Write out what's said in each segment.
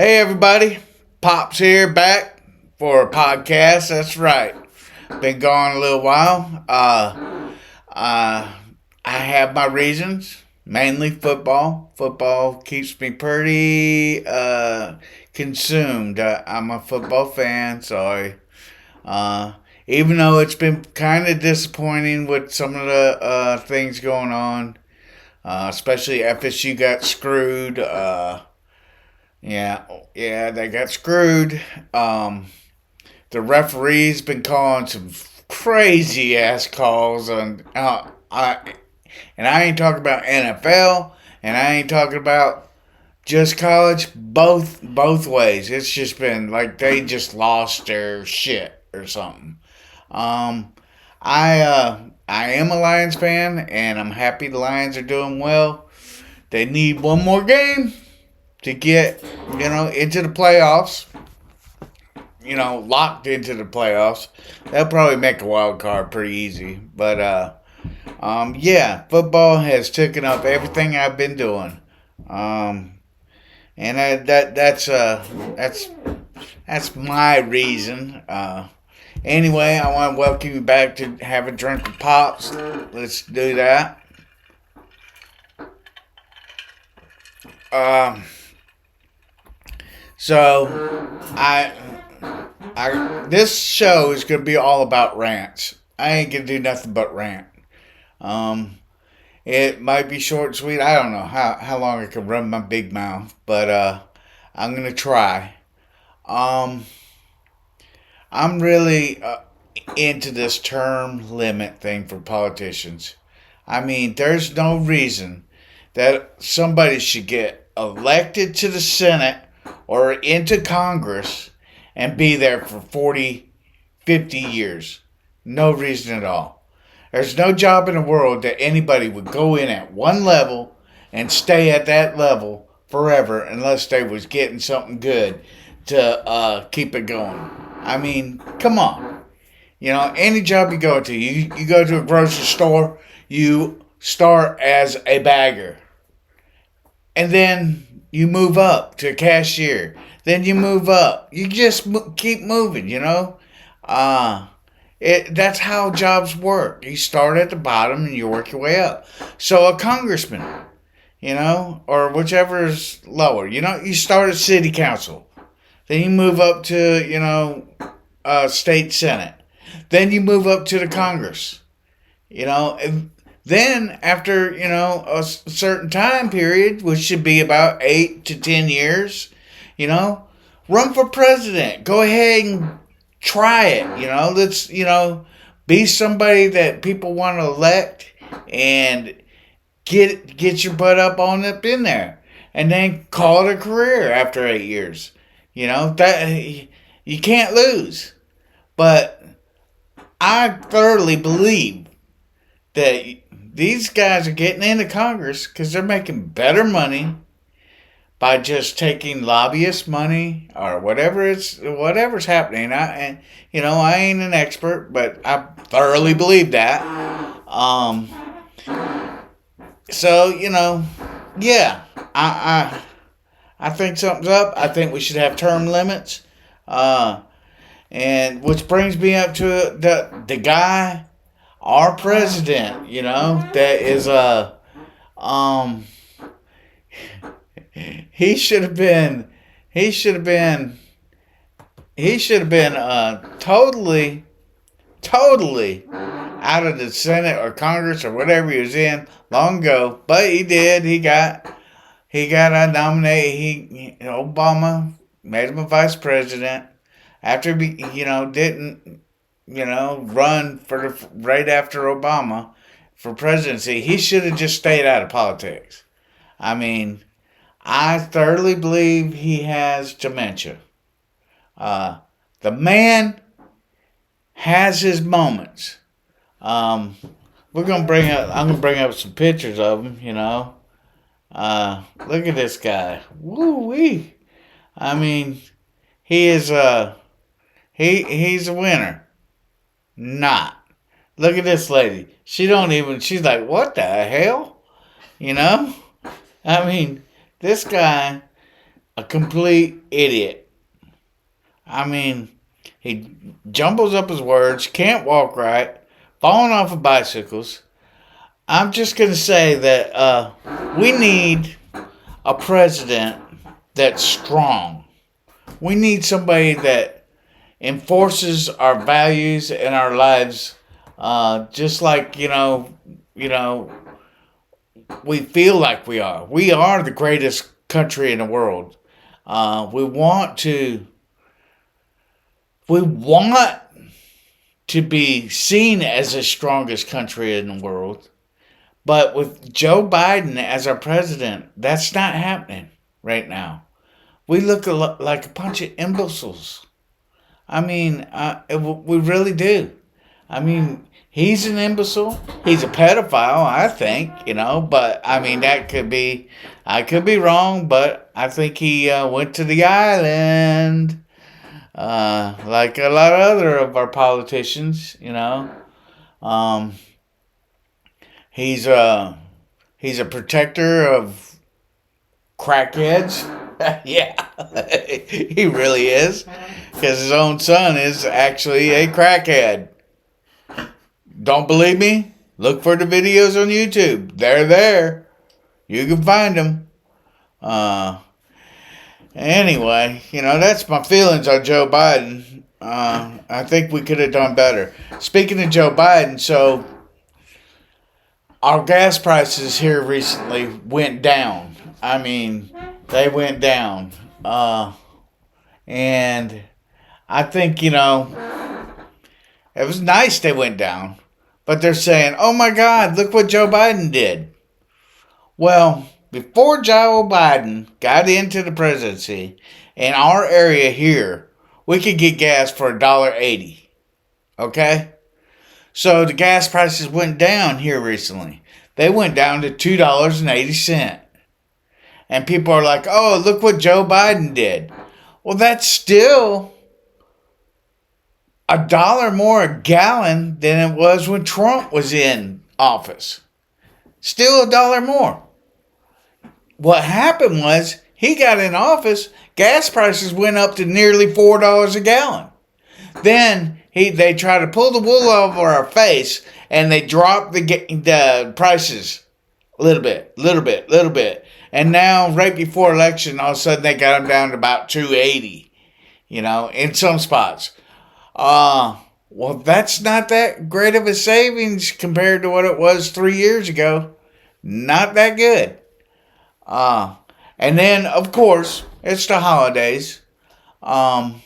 Hey everybody, Pops here back for a podcast. That's right. Been gone a little while. I have my reasons. Mainly football. Football keeps me pretty consumed. I'm a football fan, so uh, even though it's been kind of disappointing with some of the things going on, especially FSU got screwed. Yeah, they got screwed. The referee's been calling some crazy ass calls, and I ain't talking about NFL, and I ain't talking about just college. Both ways. It's just been like they just lost their shit or something. Um, I am a Lions fan, and I'm happy the Lions are doing well. They need one more game to get, into the playoffs, locked into the playoffs. They'll probably make a wild card pretty easy. But, yeah, football has taken up everything I've been doing. And that's my reason. Anyway, I want to welcome you back to Have a Drink with Pops. Let's do that. So, this show is gonna be all about rants. I ain't gonna do nothing but rant. Um, it might be short and sweet. I don't know how long I can run my big mouth, but I'm gonna try. Um, I'm really into this term limit thing for politicians. I mean, there's no reason that somebody should get elected to the Senate or into Congress and be there for 40, 50 years. No reason at all. There's no job in the world that anybody would go in at one level and stay at that level forever unless they was getting something good to keep it going. I mean, come on. Any job you go to, you go to a grocery store, you start as a bagger. And then you move up to a cashier. Then you move up. You just keep moving, That's how jobs work. You start at the bottom and you work your way up. So a congressman, or whichever is lower, you start at city council. Then you move up to, state senate. Then you move up to the Congress. Then, after, a certain time period, which should be about 8 to 10 years, run for president. Go ahead and try it. Let's, be somebody that people want to elect and get your butt up in there. And then call it a career after 8 years. That you can't lose. But I thoroughly believe that these guys are getting into Congress because they're making better money by just taking lobbyist money or whatever's happening. I ain't an expert, but I thoroughly believe that. So yeah, I think something's up. I think we should have term limits. And which brings me up to the guy, our president, that is he should have been totally out of the Senate or Congress or whatever he was in long ago, but he did. He got nominated. Obama made him a vice president after he didn't run for right after Obama for presidency. He should have just stayed out of politics. I mean, I thoroughly believe he has dementia. The man has his moments. I'm gonna bring up some pictures of him. Look at this guy. Woo wee. I mean, he is he's a winner. Not. Look at this lady. She's like, what the hell? I mean, this guy a complete idiot. I mean, he jumbles up his words, can't walk right, falling off of bicycles. I'm just going to say that we need a president that's strong. We need somebody that enforces our values and our lives, just like we feel like we are. We are the greatest country in the world. We want to. We want to be seen as the strongest country in the world. But with Joe Biden as our president, that's not happening right now. We look like a bunch of imbeciles. I mean, we really do. I mean, he's an imbecile. He's a pedophile, I think, but I mean, I could be wrong, but I think he went to the island, like a lot of other of our politicians. Um, he's a protector of crackheads. Yeah, he really is, because his own son is actually a crackhead. Don't believe me? Look for the videos on YouTube. They're there. You can find them. Anyway, that's my feelings on Joe Biden. I think we could have done better. Speaking of Joe Biden, so our gas prices here recently went down. I mean, they went down. And I think, it was nice they went down. But they're saying, oh my God, look what Joe Biden did. Well, before Joe Biden got into the presidency, in our area here, we could get gas for $1.80. Okay? So the gas prices went down here recently. They went down to $2.80. And people are like, oh, look what Joe Biden did. Well, that's still $1 more a gallon than it was when Trump was in office. Still $1 more. What happened was, he got in office, gas prices went up to nearly $4 a gallon. Then they tried to pull the wool over our face, and they dropped the prices a little bit. And now, right before election, all of a sudden they got them down to about $2.80, in some spots. Well, that's not that great of a savings compared to what it was 3 years ago. Not that good. And then, of course, it's the holidays. And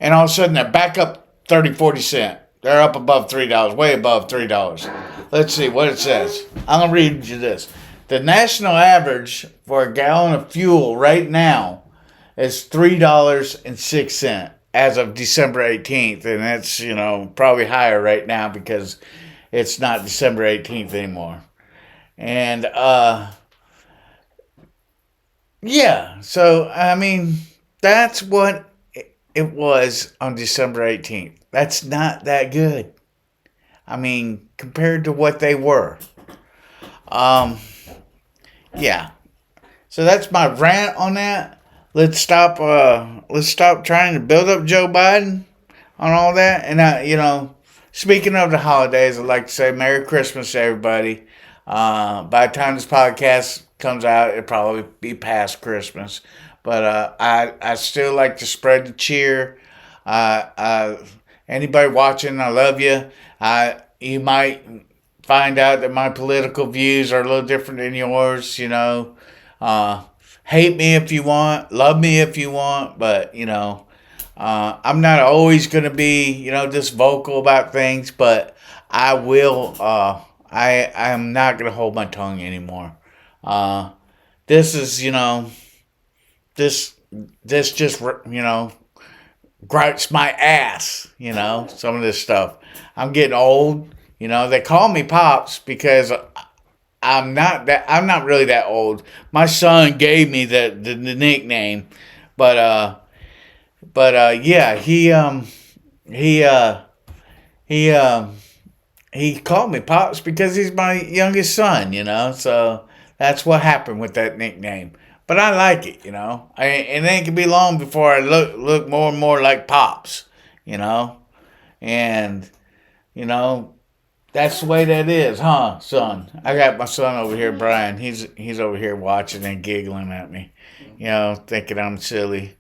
all of a sudden they're back up 30, 40 cents. They're up above $3, way above $3. Let's see what it says. I'm going to read you this. The national average for a gallon of fuel right now is $3.06 as of December 18th. And that's, probably higher right now because it's not December 18th anymore. And, yeah, so, I mean, that's what it was on December 18th. That's not that good. I mean, compared to what they were. Yeah. So that's my rant on that. Let's stop trying to build up Joe Biden on all that. And, speaking of the holidays, I'd like to say Merry Christmas to everybody. By the time this podcast comes out, it'll probably be past Christmas. But I still like to spread the cheer. Anybody watching, I love you. You might find out that my political views are a little different than yours, Hate me if you want, love me if you want, but, I'm not always going to be, this vocal about things, but I will, I am not going to hold my tongue anymore. This is, this just, gripes my ass, some of this stuff. I'm getting old, they call me Pops because I'm not really that old. My son gave me the nickname, but yeah, he called me Pops because he's my youngest son, so that's what happened with that nickname. but I like it, you know. And it ain't gonna be long before I look more and more like Pops, you know. And you know, that's the way that is, huh, son? I got my son over here, Brian. He's over here watching and giggling at me, you know, thinking I'm silly.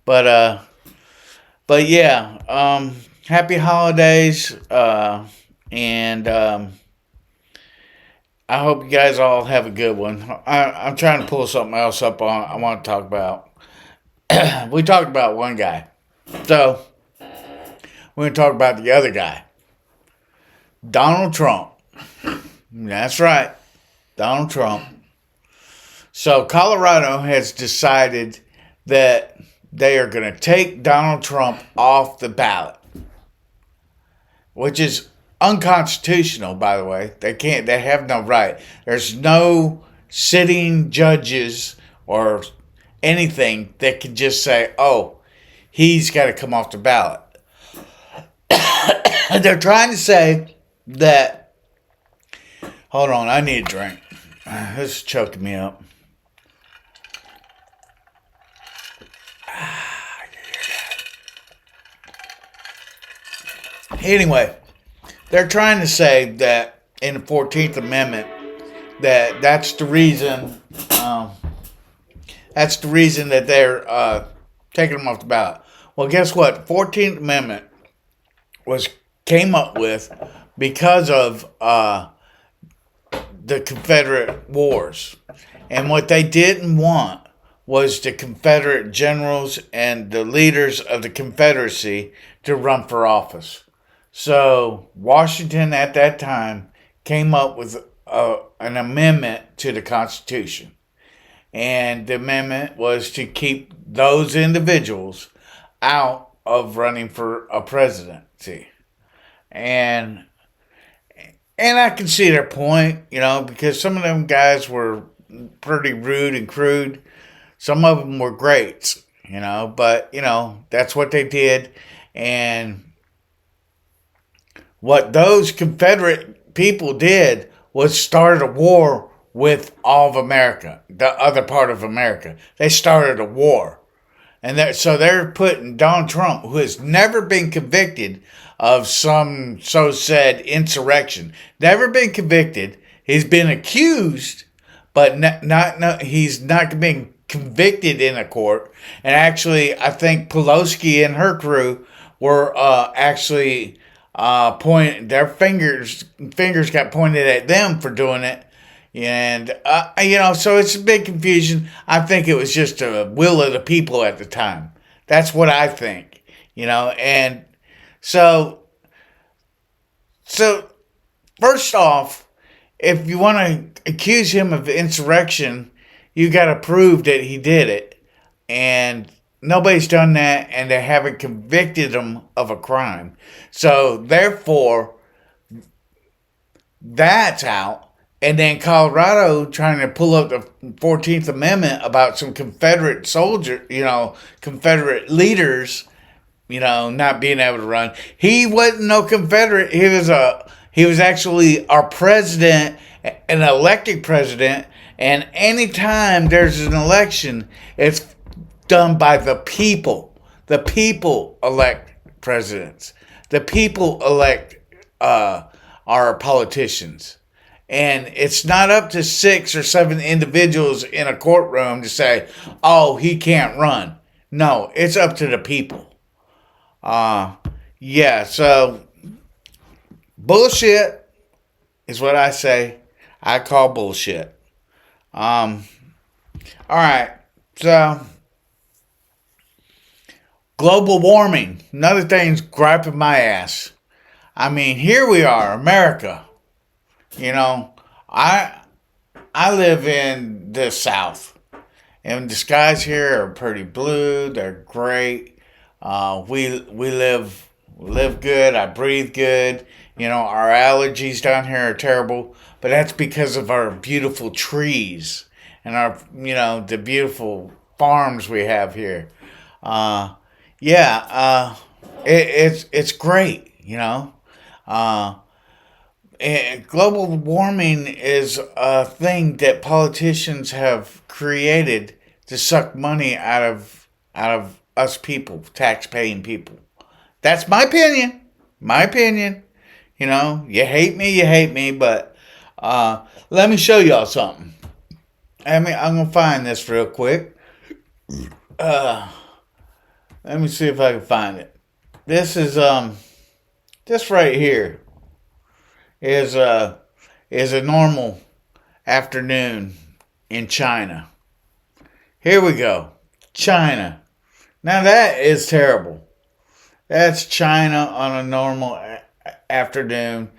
But yeah, happy holidays, and I hope you guys all have a good one. I'm trying to pull something else up on. I want to talk about. We talked about one guy, so we're going to talk about the other guy, Donald Trump. That's right, Donald Trump. So Colorado has decided that they are going to take Donald Trump off the ballot, which is unconstitutional, by the way. They can't. They have no right. There's no sitting judges or anything that can just say, "Oh, he's got to come off the ballot." They're trying to say that. Hold on, I need a drink. This is choking me up. Anyway, they're trying to say that in the 14th Amendment that's the reason that they're taking them off the ballot. Well, guess what? 14th Amendment came up with because of the Confederate Wars, and what they didn't want was the Confederate generals and the leaders of the Confederacy to run for office. So Washington at that time came up with an amendment to the Constitution. And the amendment was to keep those individuals out of running for a presidency. And I can see their point, you know, because some of them guys were pretty rude and crude. Some of them were great, you know, but, you know, that's what they did. And what those Confederate people did was start a war with all of America, the other part of America. They started a war. And so they're putting Donald Trump, who has never been convicted of some so-said insurrection, never been convicted. He's been accused, but he's not been convicted in a court. And actually, I think Pelosi and her crew were actually their fingers got pointed at them for doing it. And, you know, so it's a big confusion. I think it was just a will of the people at the time. That's what I think, you know. And so first off, if you want to accuse him of insurrection, you got to prove that he did it. And nobody's done that, and they haven't convicted him of a crime. So, therefore, that's out. And then Colorado trying to pull up the 14th Amendment about some Confederate soldier, you know, Confederate leaders, you know, not being able to run. He wasn't no Confederate. He was actually our president, an elected president. And anytime there's an election, it's done by the people. The people elect presidents. The people elect our politicians. And it's not up to 6 or 7 individuals in a courtroom to say, oh, he can't run. No, it's up to the people. Yeah, so bullshit is what I say. I call bullshit. All right, so global warming, another thing's griping my ass. I mean, here we are, America. You know, I live in the South, and the skies here are pretty blue. They're great. We live good. I breathe good. You know, our allergies down here are terrible, but that's because of our beautiful trees and our, you know, the beautiful farms we have here. It's great. You know. And global warming is a thing that politicians have created to suck money out of us people, tax paying people. That's my opinion. My opinion. You hate me, but let me show y'all something. I'm gonna find this real quick. Let me see if I can find it. This is this right here is a normal afternoon in China. Here we go. China. Now that is terrible. That's China on a normal afternoon.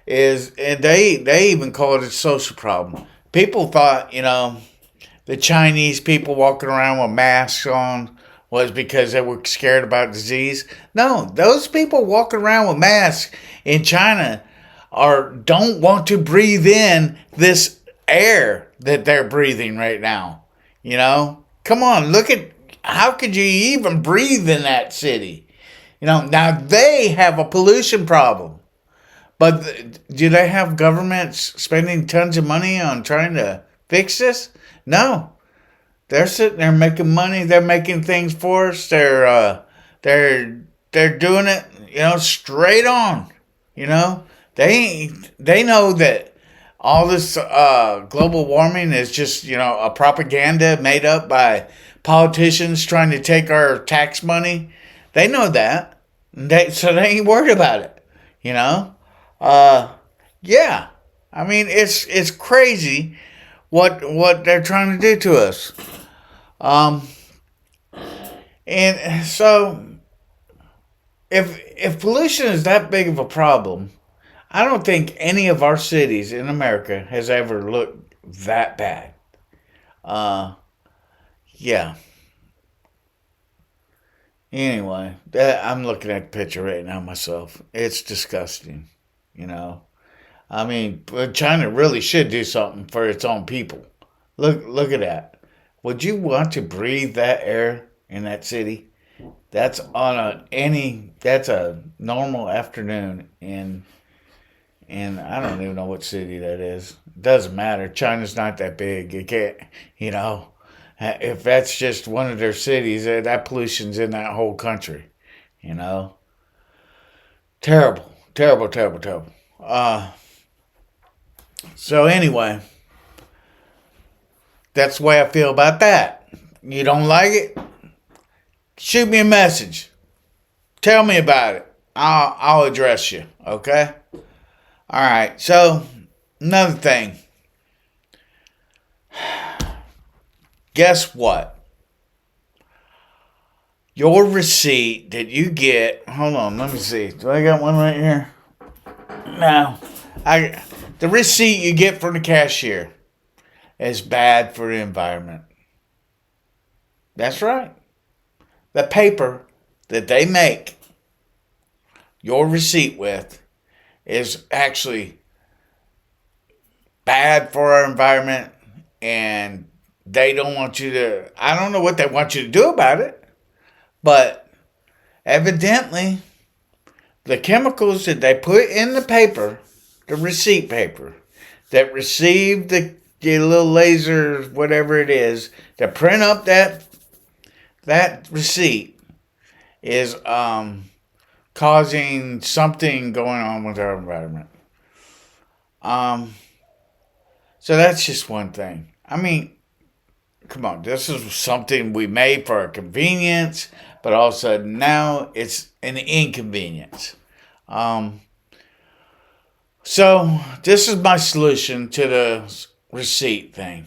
And they even call it a social problem. People thought, the Chinese people walking around with masks on was because they were scared about disease. No, those people walking around with masks in China don't want to breathe in this air that they're breathing right now. Come on, look at how could you even breathe in that city? Now they have a pollution problem. But do they have governments spending tons of money on trying to fix this? No. They're sitting there making money. They're making things for us. They're doing it, straight on. They know that all this global warming is just a propaganda made up by politicians trying to take our tax money. They know that. So they ain't worried about it. Yeah. I mean, it's crazy what they're trying to do to us. And so if pollution is that big of a problem, I don't think any of our cities in America has ever looked that bad. Yeah. Anyway, I'm looking at the picture right now myself. It's disgusting. I mean, China really should do something for its own people. Look at that. Would you want to breathe that air in that city? That's that's a normal afternoon in I don't even know what city that is. It doesn't matter. China's not that big. You can't, if that's just one of their cities, that pollution's in that whole country. Terrible, terrible, terrible, terrible. So anyway, that's the way I feel about that. You don't like it? Shoot me a message. Tell me about it. I'll address you. Okay. All right. So another thing. Guess what? Your receipt that you get. Hold on. Let me see. Do I got one right here? No. The receipt you get from the cashier is bad for the environment. That's right. The paper that they make your receipt with is actually bad for our environment, and they don't want you to, I don't know what they want you to do about it, but evidently the chemicals that they put in the paper, the receipt paper, that receive the little laser, whatever it is, to print up that receipt is causing something going on with our environment. So that's just one thing. I mean, come on, this is something we made for our convenience, but all of a sudden now it's an inconvenience. So this is my solution to the receipt thing.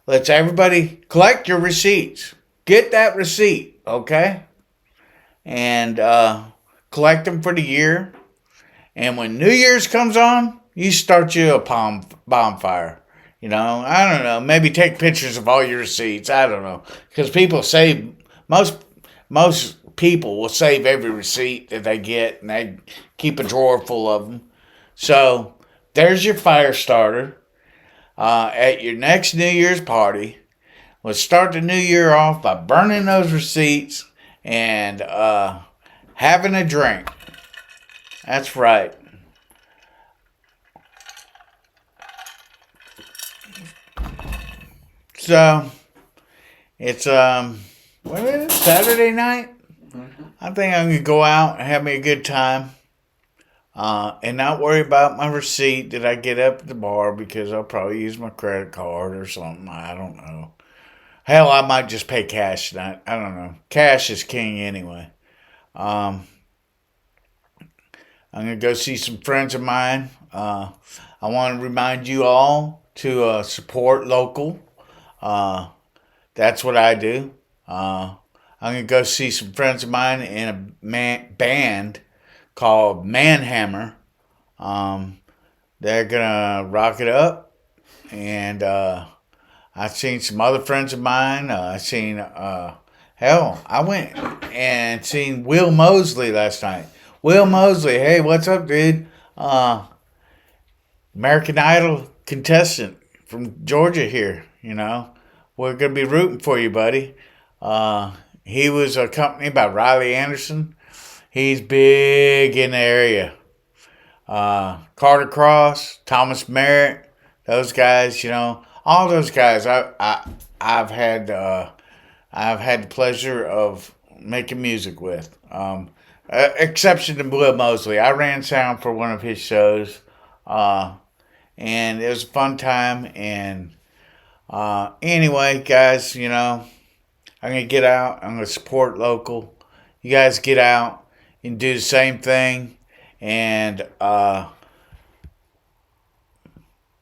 Let's everybody collect your receipts. Get that receipt, okay? And collect them for the year. And when New Year's comes on, you start you a bonfire. I don't know. Maybe take pictures of all your receipts. I don't know. Because people save, most people will save every receipt that they get, and they keep a drawer full of them. So there's your fire starter. At your next New Year's party, let's start the new year off by burning those receipts and having a drink. That's right. So It's what is it? Saturday night. I think I'm gonna go out and have me a good time. And not worry about my receipt that I get up at the bar because I'll probably use my credit card or something. I don't know. Hell, I might just pay cash tonight. I don't know. Cash is king anyway. Um, I'm going to go see some friends of mine. I want to remind you all to support local. Uh, that's what I do. I'm going to go see some friends of mine in a band called Manhammer. Um, they're going to rock it up. And I've seen some other friends of mine. I've seen, hell, I went and seen Will Mosley last night. Will Mosley, hey, what's up, dude? Uh, American Idol contestant from Georgia here, you know. We're going to be rooting for you, buddy. He was accompanied by Riley Anderson. He's big in the area. Carter Cross, Thomas Merritt, those guys, you know, all those guys. I've had the pleasure of making music with. Exception to Will Mosley. I ran sound for one of his shows, and it was a fun time. And anyway, guys, you know, I'm gonna get out. I'm gonna support local. You guys get out and do the same thing. And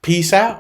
peace out.